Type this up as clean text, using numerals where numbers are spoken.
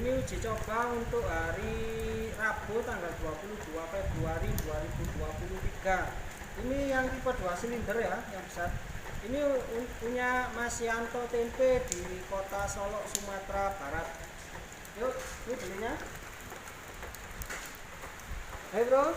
Ini uji coba untuk hari Rabu tanggal 22 Februari 2023. Ini yang tipe 2 silinder ya, yang besar. Ini punya Mas Yanto Tempe di Kota Solok, Sumatera Barat. Yuk, ini belinya. Hai bro.